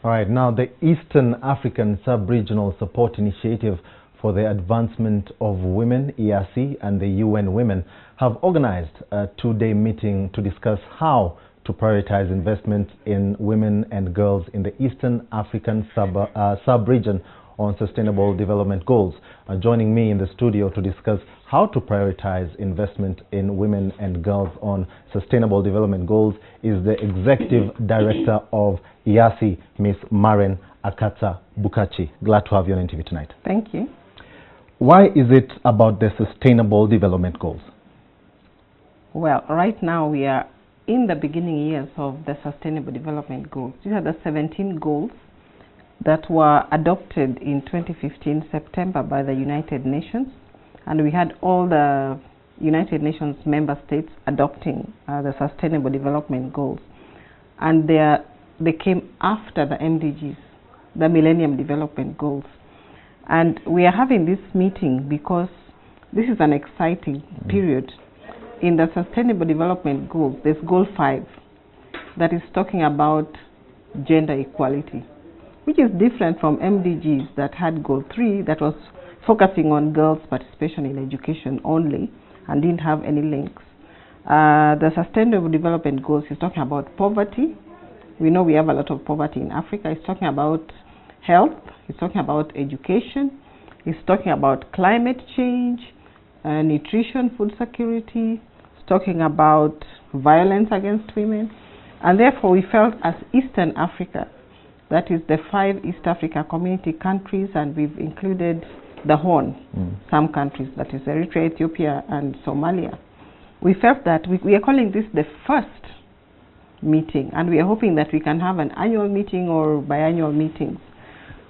All right, now the Eastern African Sub-Regional Support Initiative for the Advancement of Women, EASSI, and the UN Women have organized a two-day meeting to discuss how to prioritize investment in women and girls in the Eastern African sub-region on Sustainable Development Goals. Joining me in the studio to discuss how to prioritize investment in women and girls on Sustainable Development Goals is the Executive Director of EASSI, Ms. Marren Akatsa-Bukachi. Glad to have you on NTV tonight. Thank you. Why is it about the Sustainable Development Goals? Well, right now we are in the beginning years of the Sustainable Development Goals. These are the 17 goals that were adopted in 2015 September by the United Nations, and we had all the United Nations member states adopting the Sustainable Development Goals, and they came after the MDGs, the Millennium Development Goals. And we are having this meeting because this is an exciting period. In the Sustainable Development Goals, there's Goal 5 that is talking about gender equality, which is different from MDGs that had Goal 3 that was focusing on girls' participation in education only and didn't have any links. The Sustainable Development Goals is talking about poverty. We know we have a lot of poverty in Africa. It's talking about health. It's talking about education. It's talking about climate change, nutrition, food security. It's talking about violence against women. And therefore, we felt as Eastern Africa, that is the 5 East Africa community countries, and we've included the Horn, some countries, that is Eritrea, Ethiopia, and Somalia. We felt that we are calling this the first meeting, and we are hoping that we can have an annual meeting or biannual meetings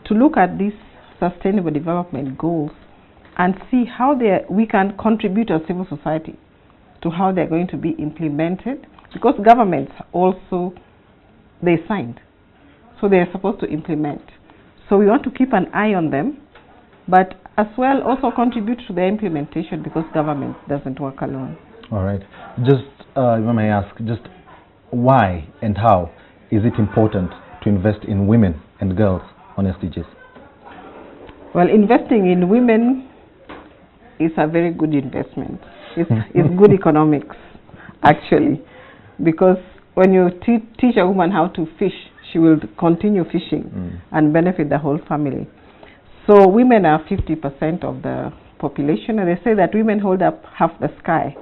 to look at these Sustainable Development Goals and see how we can contribute as civil society to how they're going to be implemented, because governments also, they signed. So they are supposed to implement. So we want to keep an eye on them, but as well also contribute to their implementation, because government doesn't work alone. All right. Just, if I may ask, just why and how is it important to invest in women and girls on SDGs? Well, investing in women is a very good investment. It's good economics, actually, because when you teach a woman how to fish, she will continue fishing and benefit the whole family. So women are 50% of the population, and they say that women hold up half the sky.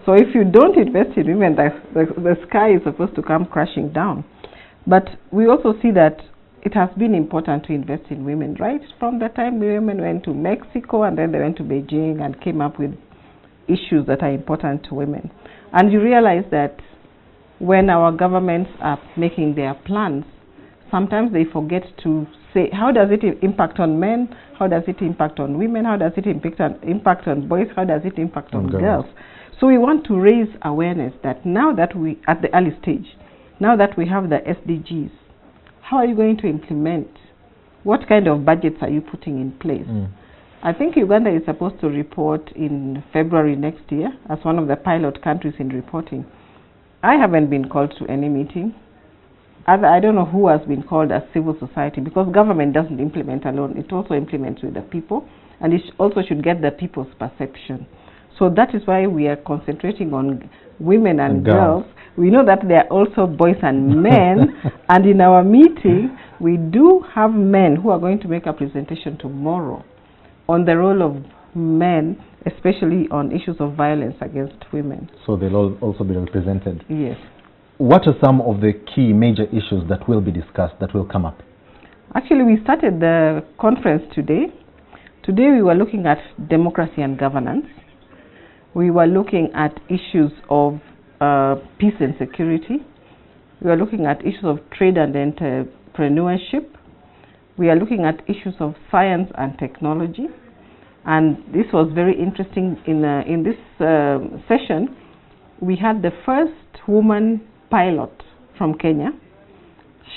So if you don't invest in women, the sky is supposed to come crashing down. But we also see that it has been important to invest in women, right? From the time women went to Mexico, and then they went to Beijing and came up with issues that are important to women. And you realize that when our governments are making their plans, sometimes they forget to say, how does it impact on men? How does it impact on women? How does it impact on boys? How does it impact on girls? So we want to raise awareness that now that we, at the early stage, now that we have the SDGs, how are you going to implement? What kind of budgets are you putting in place? I think Uganda is supposed to report in February next year as one of the pilot countries in reporting. I haven't been called to any meeting. I don't know who has been called as civil society, because government doesn't implement alone. It also implements with the people, and it also should get the people's perception. So that is why we are concentrating on women and girls. We know that there are also boys and men, and in our meeting, we do have men who are going to make a presentation tomorrow on the role of men, especially on issues of violence against women. So they'll also be represented? Yes. What are some of the key major issues that will be discussed, that will come up? Actually, we started the conference today. Today we were looking at democracy and governance. We were looking at issues of peace and security. We are looking at issues of trade and entrepreneurship. We are looking at issues of science and technology. And this was very interesting. In this session, we had the first woman pilot from Kenya.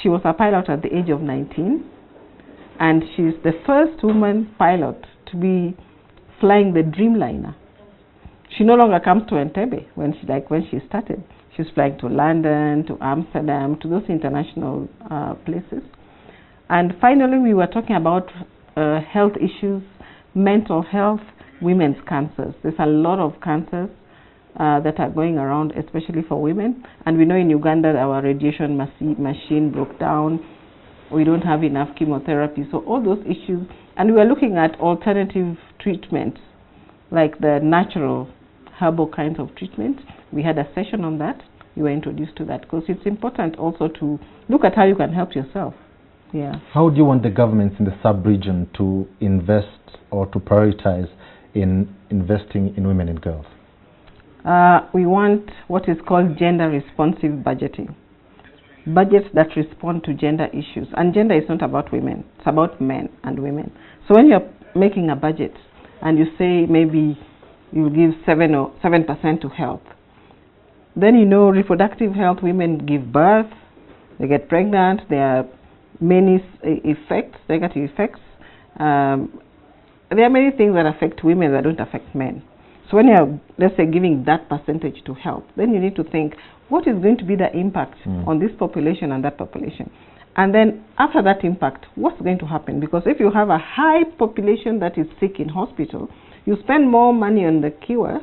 She was a pilot at the age of 19. And she's the first woman pilot to be flying the Dreamliner. She no longer comes to Entebbe when she started. She's flying to London, to Amsterdam, to those international places. And finally, we were talking about health issues, mental health, women's cancers. There's a lot of cancers that are going around, especially for women. And we know in Uganda our radiation machine broke down. We don't have enough chemotherapy. So all those issues. And we were looking at alternative treatments, like the natural herbal kinds of treatments. We had a session on that. You were introduced to that because it's important also to look at how you can help yourself. Yeah. How do you want the governments in the sub-region to invest or to prioritize in investing in women and girls? We want what is called gender-responsive budgeting. Budgets that respond to gender issues. And gender is not about women. It's about men and women. So when you're making a budget and you say maybe you give 7% to health, then you know reproductive health, women give birth, they get pregnant, there are many effects, negative effects. There are many things that affect women that don't affect men. So when you're, let's say, giving that percentage to health, then you need to think, what is going to be the impact on this population and that population? And then after that impact, what's going to happen? Because if you have a high population that is sick in hospital, you spend more money on the cure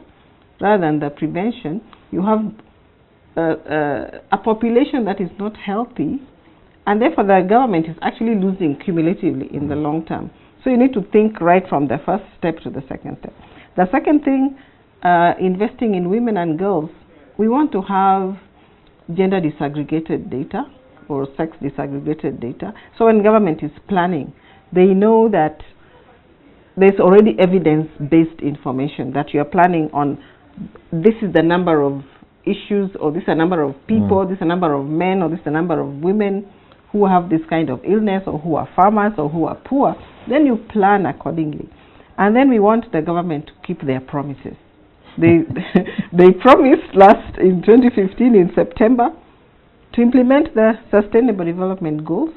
rather than the prevention. You have a population that is not healthy, and therefore the government is actually losing cumulatively in the long term. So you need to think right from the first step to the second step. The second thing, investing in women and girls, we want to have gender disaggregated data or sex disaggregated data. So when government is planning, they know that there's already evidence-based information that you're planning on. This is the number of issues, or this is the number of people, this is the number of men, or this is the number of women who have this kind of illness, or who are farmers, or who are poor. Then you plan accordingly. And then we want the government to keep their promises. They promised in 2015 in September to implement the Sustainable Development Goals,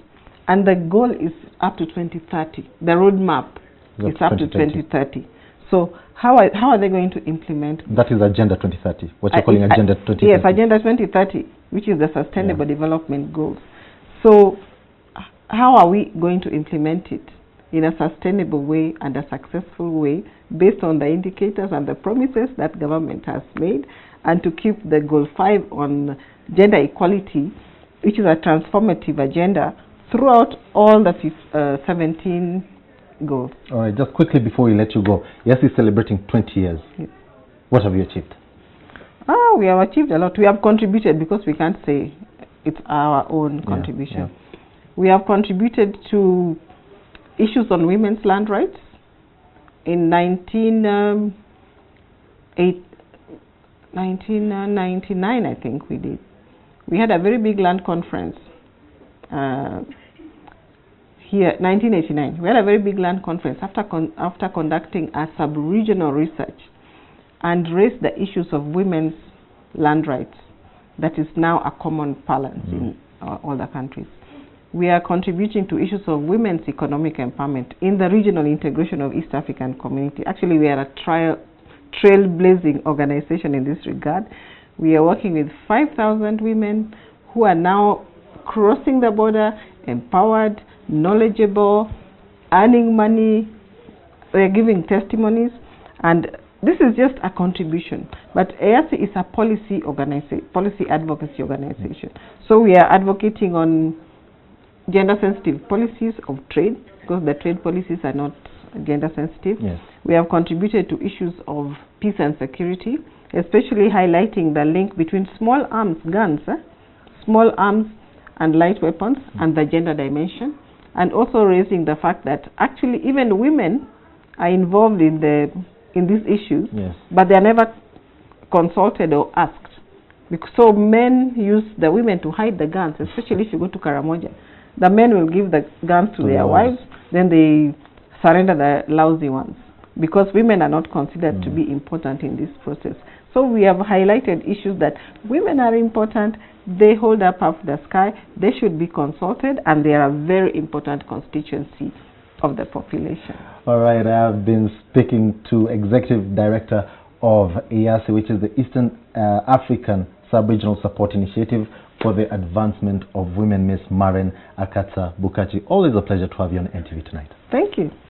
and the goal is up to 2030. The roadmap is up to 2030. So how are they going to implement? That is Agenda 2030, what you're calling Agenda 2030. Yes, Agenda 2030, which is the Sustainable Development Goals. So how are we going to implement it in a sustainable way and a successful way based on the indicators and the promises that government has made, and to keep the Goal 5 on gender equality, which is a transformative agenda throughout all the 17 goals. All right, just quickly before we let you go, EASSI is celebrating 20 years. Yes. What have you achieved? We have achieved a lot. We have contributed, because we can't say it's our own contribution. Yeah. We have contributed to issues on women's land rights. In 1999, I think we did. We had a very big land conference here, 1989. We had a very big land conference after conducting a sub-regional research and raised the issues of women's land rights. That is now a common parlance in all the countries. We are contributing to issues of women's economic empowerment in the regional integration of East African community. Actually, we are a trailblazing organization in this regard. We are working with 5,000 women who are now crossing the border, empowered, knowledgeable, earning money. We are giving testimonies, and this is just a contribution. But EASSI is a policy advocacy organization. So we are advocating on gender-sensitive policies of trade, because the trade policies are not gender-sensitive. Yes. We have contributed to issues of peace and security, especially highlighting the link between small arms, guns, small arms and light weapons, and the gender dimension, and also raising the fact that actually even women are involved in these issues, but they are never consulted or asked. So men use the women to hide the guns, especially if you go to Karamoja. The men will give the guns to their wives, then they surrender the lousy ones, because women are not considered to be important in this process. So we have highlighted issues that women are important, they hold up the sky, they should be consulted, and they are a very important constituency of the population. All right, I have been speaking to Executive Director of EASSI, which is the Eastern African Sub-Regional Support Initiative for the Advancement of Women, Ms. Marren Akatsa-Bukachi. Always a pleasure to have you on NTV tonight. Thank you.